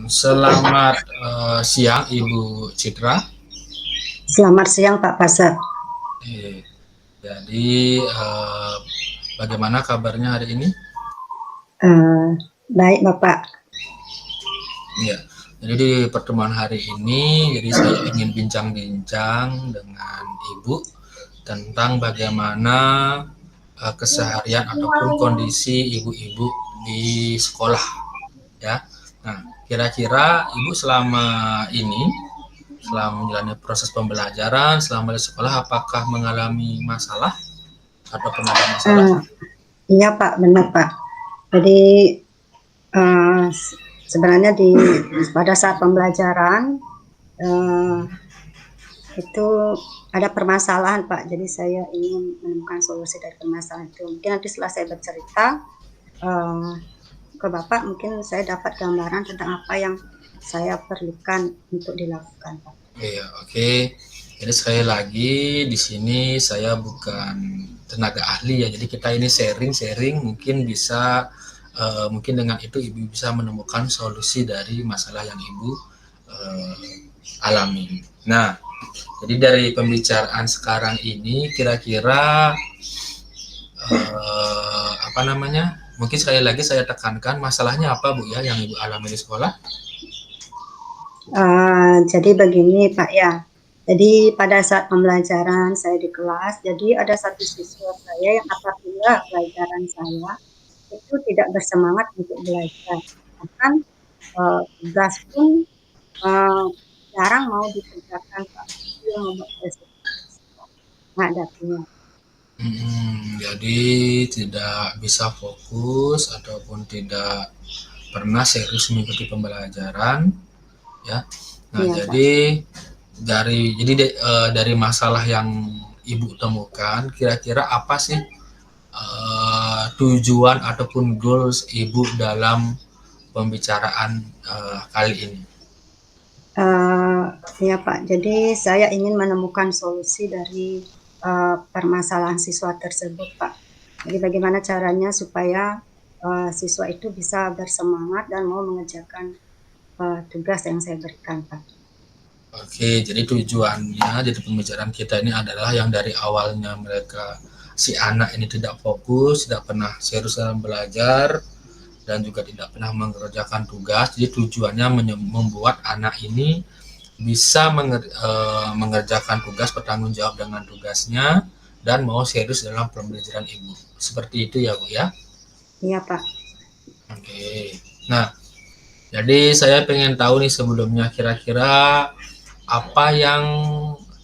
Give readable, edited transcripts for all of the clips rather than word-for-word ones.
Selamat siang Ibu Citra. Selamat siang Pak Pasar. Jadi bagaimana kabarnya hari ini? Baik Bapak. Ya, jadi di pertemuan hari ini, jadi saya ingin bincang-bincang dengan Ibu tentang bagaimana keseharian ataupun kondisi ibu-ibu di sekolah, ya. Nah, kira-kira Ibu selama menjalani proses pembelajaran selama di sekolah, apakah mengalami masalah ataupun ada masalah? Iya Pak, benar Pak. Jadi sebenarnya pada saat pembelajaran itu ada permasalahan Pak. Jadi saya ingin menemukan solusi dari permasalahan itu. Mungkin nanti setelah saya bercerita ke Bapak, mungkin saya dapat gambaran tentang apa yang saya perlukan untuk dilakukan Pak. Iya, oke. Jadi sekali lagi di sini saya bukan tenaga ahli ya. Jadi kita ini sharing-sharing, mungkin bisa mungkin dengan itu Ibu bisa menemukan solusi dari masalah yang Ibu alami. Nah, jadi dari pembicaraan sekarang ini kira-kira apa namanya? Mungkin sekali lagi saya tekankan masalahnya apa Bu ya yang Ibu alami di sekolah? Jadi begini Pak ya. Jadi pada saat pembelajaran saya di kelas, jadi ada satu siswa saya yang apabila pelajaran saya itu tidak bersemangat untuk belajar. Bahkan tugas pun jarang mau dikerjakan Pak. Itu yang membuat saya menghadapinya. Jadi tidak bisa fokus ataupun tidak pernah serius mengikuti pembelajaran, ya. Nah, Iya Pak. dari masalah yang Ibu temukan, kira-kira apa sih tujuan ataupun goals Ibu dalam pembicaraan kali ini? Ya Pak, jadi saya ingin menemukan solusi dari permasalahan siswa tersebut Pak. Jadi bagaimana caranya supaya siswa itu bisa bersemangat dan mau mengerjakan tugas yang saya berikan Pak. Oke, jadi tujuannya jadi pembicaraan kita ini adalah yang dari awalnya si anak ini tidak fokus, tidak pernah serius dalam belajar, dan juga tidak pernah mengerjakan tugas. Jadi tujuannya membuat anak ini bisa mengerjakan tugas, bertanggung jawab dengan tugasnya, dan mau serius dalam pembelajaran Ibu. Seperti itu ya Bu ya? Iya Pak. Oke. Nah, jadi saya pengen tahu nih sebelumnya kira-kira apa yang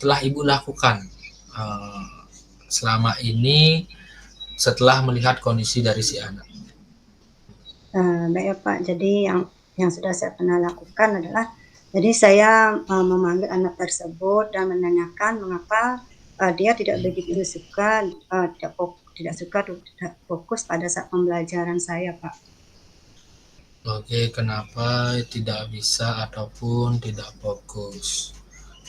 telah Ibu lakukan uh, selama ini setelah melihat kondisi dari si anak. Baik ya Pak, jadi yang sudah saya pernah lakukan adalah, jadi saya memanggil anak tersebut dan menanyakan mengapa dia tidak begitu suka, tidak fokus pada saat pembelajaran saya Pak. Oke, kenapa tidak bisa ataupun tidak fokus?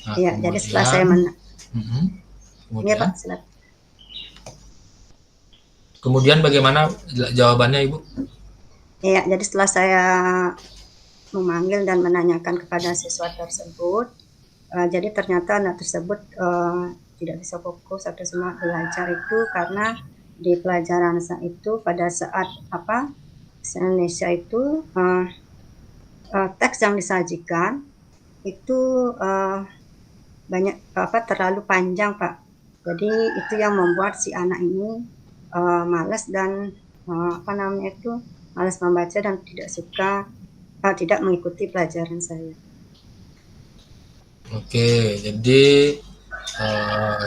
Nah, Iya, jadi setelah saya ya kemudian, Pak, silakan. kemudian bagaimana jawabannya Ibu? Iya, jadi setelah saya memanggil dan menanyakan kepada siswa tersebut, jadi ternyata anak tersebut tidak bisa fokus atau semangat belajar itu karena di pelajaran itu pada saat Indonesia itu teks yang disajikan itu banyak terlalu panjang Pak. Jadi itu yang membuat si anak ini malas dan malas membaca dan tidak mengikuti pelajaran saya. Oke, jadi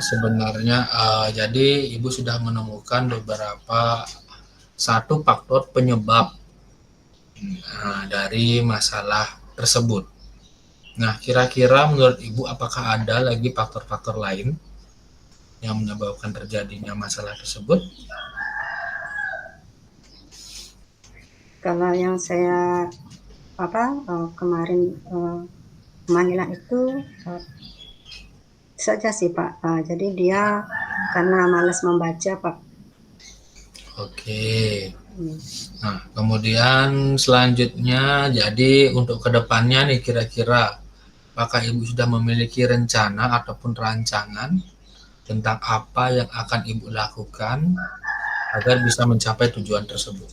sebenarnya jadi Ibu sudah menemukan beberapa satu faktor penyebab dari masalah tersebut. Nah, kira-kira menurut Ibu apakah ada lagi faktor-faktor lain yang menyebabkan terjadinya masalah tersebut? Kalau yang saya kemarin pemanggilan itu saja sih Pak. Jadi dia karena malas membaca Pak. Oke. Hmm. Nah, kemudian selanjutnya, jadi untuk kedepannya nih kira-kira apakah Ibu sudah memiliki rencana ataupun rancangan tentang apa yang akan Ibu lakukan agar bisa mencapai tujuan tersebut?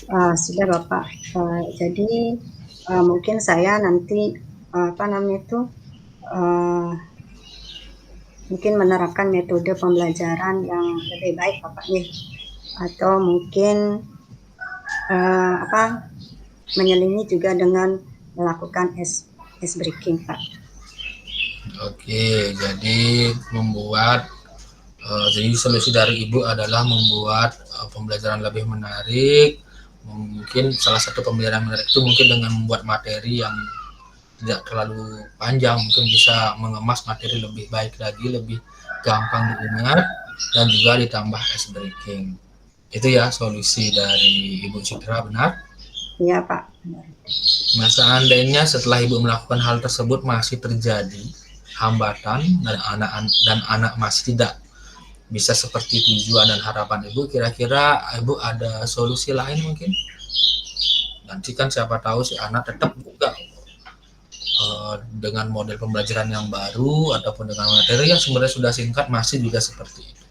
Uh, sudah Bapak. Jadi mungkin saya nanti apa namanya itu mungkin menerapkan metode pembelajaran yang lebih baik Bapak nih, atau mungkin apa menyelingi juga dengan melakukan ice breaking Pak. Oke, jadi jadi solusi dari Ibu adalah membuat pembelajaran lebih menarik. Mungkin salah satu pembelajaran menarik itu mungkin dengan membuat materi yang tidak terlalu panjang, mungkin bisa mengemas materi lebih baik lagi, lebih gampang diingat, dan juga ditambah ice breaking. Itu ya solusi dari Ibu Citra, benar? Iya Pak. Nah, seandainya setelah Ibu melakukan hal tersebut masih terjadi hambatan dan anak masih tidak bisa seperti tujuan dan harapan Ibu, kira-kira Ibu ada solusi lain mungkin? Nanti kan siapa tahu si anak tetap juga dengan model pembelajaran yang baru ataupun dengan materi yang sebenarnya sudah singkat masih juga seperti itu.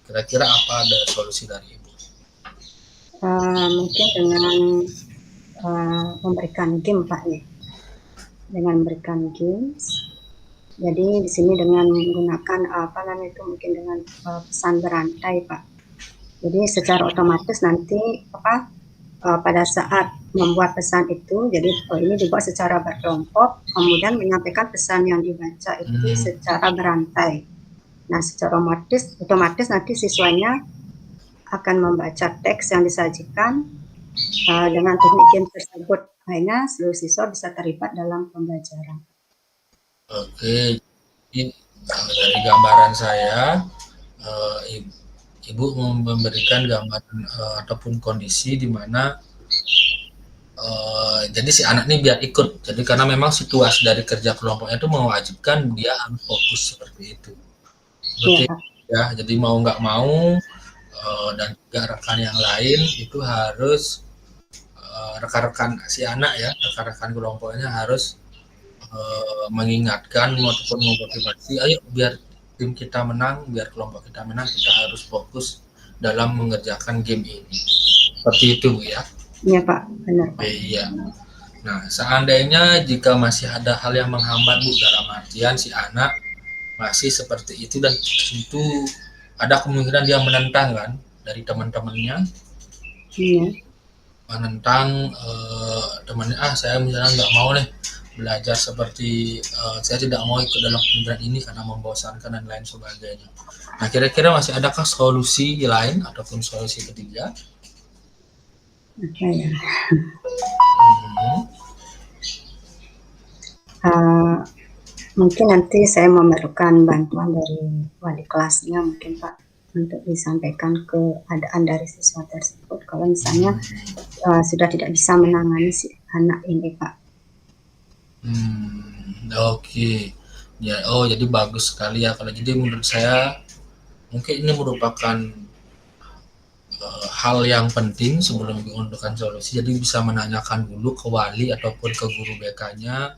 Kira-kira apa ada solusi dari Ibu? Mungkin dengan memberikan game Pak ya, dengan memberikan games. Jadi di sini dengan menggunakan apa namanya itu mungkin dengan pesan berantai Pak. Jadi secara otomatis nanti apa pada saat membuat pesan itu, jadi ini dibuat secara berkelompok, kemudian menyampaikan pesan yang dibaca itu secara berantai. Nah, secara otomatis nanti siswanya akan membaca teks yang disajikan dengan teknik game tersebut. Akhirnya seluruh siswa bisa terlibat dalam pembelajaran. Oke, jadi dari gambaran saya, Ibu memberikan gambaran ataupun kondisi di mana jadi si anak ini biar ikut. Jadi karena memang situasi dari kerja kelompoknya itu mewajibkan dia harus fokus seperti itu. Seperti Iya, ya, jadi mau nggak mau dan juga rekan yang lain itu harus rekan-rekan si anak ya, rekan-rekan kelompoknya harus mengingatkan ataupun memotivasi, ayo biar tim kita menang, biar kelompok kita menang, kita harus fokus dalam mengerjakan game ini. Seperti itu Bu ya. iya Pak, benar Pak. Iya. Nah, seandainya jika masih ada hal yang menghambat Bu dalam artian si anak masih seperti itu dan itu ada kemungkinan dia menentang kan dari teman-temannya, Iya. menentang temannya, saya misalnya nggak mau nih belajar seperti saya tidak mau ikut dalam pembelajaran ini karena membosankan dan lain sebagainya. Nah, kira-kira masih adakah solusi lain ataupun solusi ketiga? Oke ya. Hmm. Mungkin nanti saya memerlukan bantuan dari wali kelasnya mungkin Pak untuk disampaikan keadaan dari siswa tersebut kalau misalnya sudah tidak bisa menangani si anak ini Pak. Oke. Ya, jadi bagus sekali ya kalau jadi menurut saya mungkin ini merupakan hal yang penting sebelum menentukan solusi. Jadi bisa menanyakan dulu ke wali ataupun ke guru BK-nya,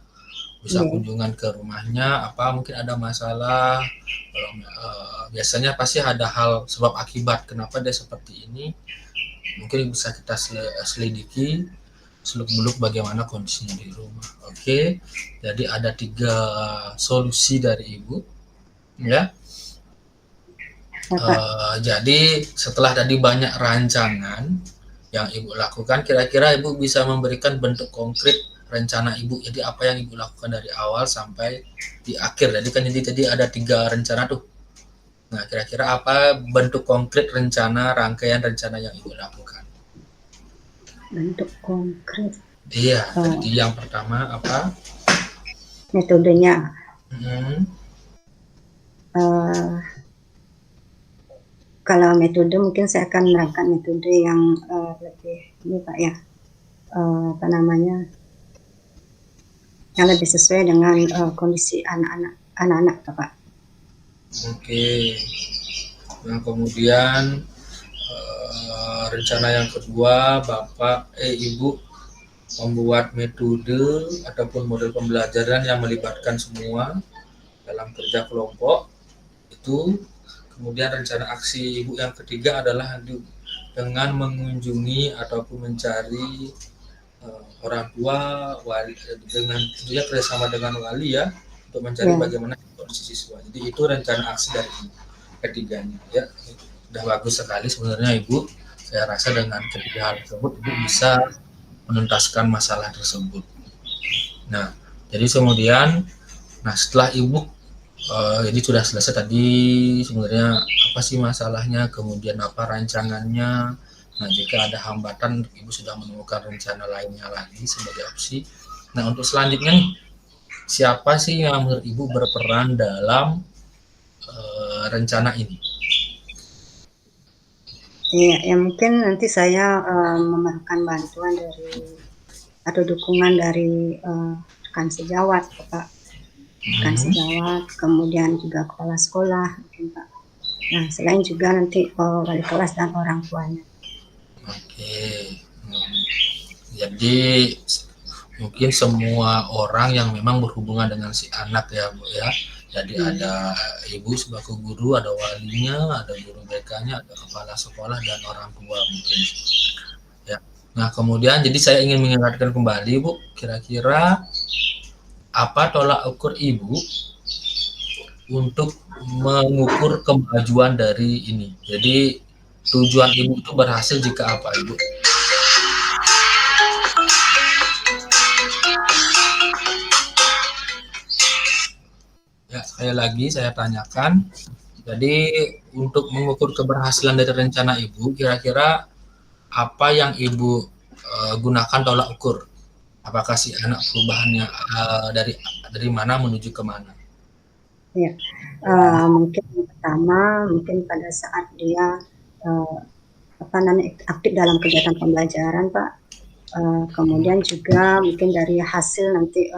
bisa kunjungan ke rumahnya, apa mungkin ada masalah. Kalau biasanya pasti ada hal sebab akibat kenapa dia seperti ini. Mungkin bisa kita selidiki seluk-beluk bagaimana kondisinya di rumah. Oke, jadi ada 3 solusi dari Ibu, ya. Jadi setelah tadi banyak rancangan yang Ibu lakukan, kira-kira Ibu bisa memberikan bentuk konkret rencana Ibu. Jadi apa yang Ibu lakukan dari awal sampai di akhir. Jadi kan tadi ada 3 rencana tuh. Nah, kira-kira apa bentuk konkret rencana, rangkaian rencana yang Ibu lakukan? Bentuk konkret. Iya, jadi yang pertama apa? Metodenya. Kalau metode mungkin saya akan menerapkan metode yang lebih ini Pak ya, apa namanya, yang lebih sesuai dengan kondisi anak-anak Pak. Oke. Nah, kemudian rencana yang kedua, Ibu membuat metode ataupun model pembelajaran yang melibatkan semua dalam kerja kelompok itu. Kemudian rencana aksi Ibu yang ketiga adalah dengan mengunjungi ataupun mencari orang tua, wali, dengan tentunya kerjasama dengan wali ya, untuk mencari bagaimana kondisi siswa. Jadi itu rencana aksi dari ketiganya ya. Sudah bagus sekali sebenarnya Ibu. Saya rasa dengan ketiga hal tersebut Ibu bisa menuntaskan masalah tersebut. Nah, jadi kemudian, setelah Ibu jadi sudah selesai tadi sebenarnya apa sih masalahnya, kemudian apa rancangannya. Nah, jika ada hambatan, Ibu sudah menemukan rencana lainnya lagi sebagai opsi. Nah, untuk selanjutnya nih, siapa sih yang menurut Ibu berperan dalam rencana ini? Iya, ya mungkin nanti saya memerlukan bantuan dari atau dukungan dari rekan sejawat, Pak. Rekan sejawat, kemudian juga kepala sekolah, mungkin Pak. Nah, selain juga nanti wali kelas dan orang tuanya. Oke. Jadi mungkin semua orang yang memang berhubungan dengan si anak ya Bu ya. Jadi ada Ibu sebagai guru, ada walinya, ada guru BK-nya, ada kepala sekolah dan orang tua mungkin. Ya. Nah, kemudian jadi saya ingin mengingatkan kembali Bu, kira-kira apa tolak ukur Ibu untuk mengukur kemajuan dari ini? Jadi tujuan Ibu itu berhasil jika apa Ibu? Ya, sekali lagi saya tanyakan. Jadi untuk mengukur keberhasilan dari rencana Ibu, kira-kira apa yang Ibu gunakan tolak ukur? Apakah si anak perubahannya dari mana menuju ke mana? Ya, mungkin pertama, mungkin pada saat dia aktif dalam kegiatan pembelajaran, Pak. Kemudian juga mungkin dari hasil nanti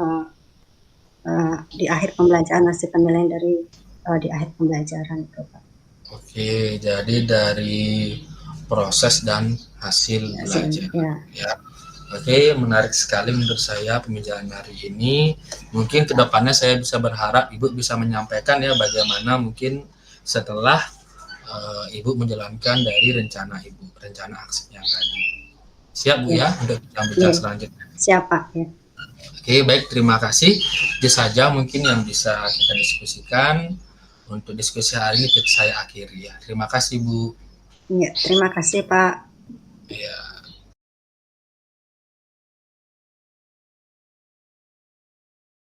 di akhir pembelajaran, hasil penilaian dari di akhir pembelajaran itu, Pak. Oke, jadi dari proses dan hasil belajar. Ya. Oke, menarik sekali menurut saya pembicaraan hari ini. Mungkin kedepannya saya bisa berharap Ibu bisa menyampaikan ya bagaimana mungkin setelah Ibu menjalankan dari rencana Ibu, rencana aksi yang tadi. Siap Bu ya untuk bincang selanjutnya. Siap Pak ya. Oke, baik, terima kasih. Itu saja mungkin yang bisa kita diskusikan. Untuk diskusi hari ini saya akhiri ya. Terima kasih Bu. Ya, terima kasih Pak. Ya.